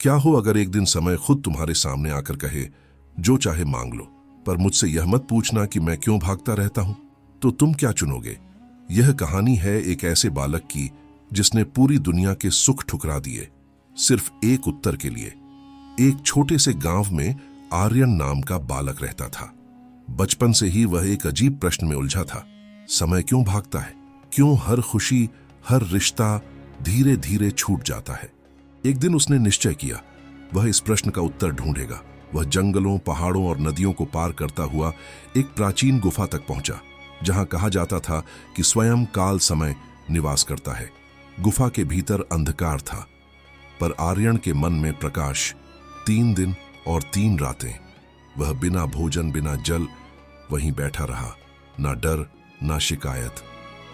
क्या हो अगर एक दिन समय खुद तुम्हारे सामने आकर कहे, जो चाहे मांग लो, पर मुझसे यह मत पूछना कि मैं क्यों भागता रहता हूं? तो तुम क्या चुनोगे? यह कहानी है एक ऐसे बालक की जिसने पूरी दुनिया के सुख ठुकरा दिए सिर्फ एक उत्तर के लिए। एक छोटे से गांव में आर्यन नाम का बालक रहता था। बचपन से ही वह एक अजीब प्रश्न में उलझा था। समय क्यों भागता है? क्यों हर खुशी, हर रिश्ता धीरे धीरे छूट जाता है? एक दिन उसने निश्चय किया, वह इस प्रश्न का उत्तर ढूंढेगा। वह जंगलों, पहाड़ों और नदियों को पार करता हुआ एक प्राचीन गुफा तक पहुंचा, जहां कहा जाता था कि स्वयं काल समय निवास करता है। गुफा के भीतर अंधकार था, पर आर्यन के मन में प्रकाश। 3 दिन और 3 रातें वह बिना भोजन, बिना जल वहीं बैठा रहा। ना डर, ना शिकायत।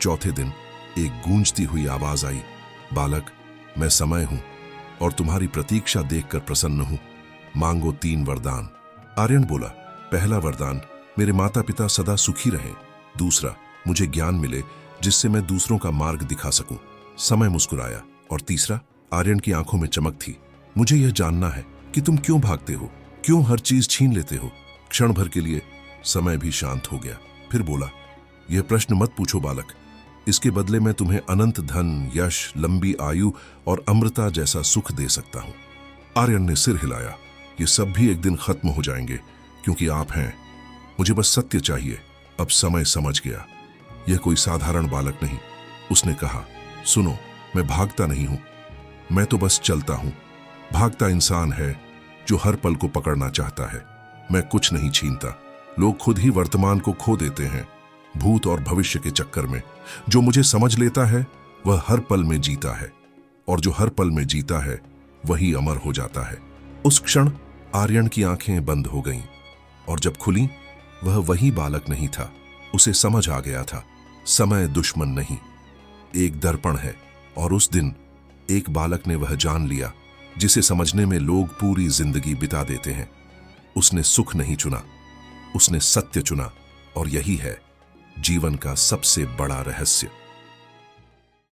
चौथे दिन एक गूंजती हुई आवाज आई, बालक, मैं समय हूं और तुम्हारी प्रतीक्षा देखकर प्रसन्न हूं। मांगो 3 वरदान। आर्यन बोला, पहला वरदान, मेरे माता पिता सदा सुखी रहें। दूसरा, मुझे ज्ञान मिले जिससे मैं दूसरों का मार्ग दिखा सकूं। समय मुस्कुराया। और तीसरा, आर्यन की आंखों में चमक थी, मुझे यह जानना है कि तुम क्यों भागते हो, क्यों हर चीज छीन लेते हो। क्षण भर के लिए समय भी शांत हो गया। फिर बोला, यह प्रश्न मत पूछो बालक, इसके बदले मैं तुम्हें अनंत धन, यश, लंबी आयु और अमृता जैसा सुख दे सकता हूं। आर्यन ने सिर हिलाया, ये सब भी एक दिन खत्म हो जाएंगे, क्योंकि आप हैं। मुझे बस सत्य चाहिए। अब समय समझ गया, यह कोई साधारण बालक नहीं। उसने कहा, सुनो, मैं भागता नहीं हूं, मैं तो बस चलता हूं। भागता इंसान है जो हर पल को पकड़ना चाहता है। मैं कुछ नहीं छीनता। लोग खुद ही वर्तमान को खो देते हैं, भूत और भविष्य के चक्कर में। जो मुझे समझ लेता है वह हर पल में जीता है, और जो हर पल में जीता है वही अमर हो जाता है। उस क्षण आर्यन की आंखें बंद हो गईं, और जब खुली वह वही बालक नहीं था। उसे समझ आ गया था, समय दुश्मन नहीं, एक दर्पण है। और उस दिन एक बालक ने वह जान लिया जिसे समझने में लोग पूरी जिंदगी बिता देते हैं। उसने सुख नहीं चुना, उसने सत्य चुना, और यही है जीवन का सबसे बड़ा रहस्य।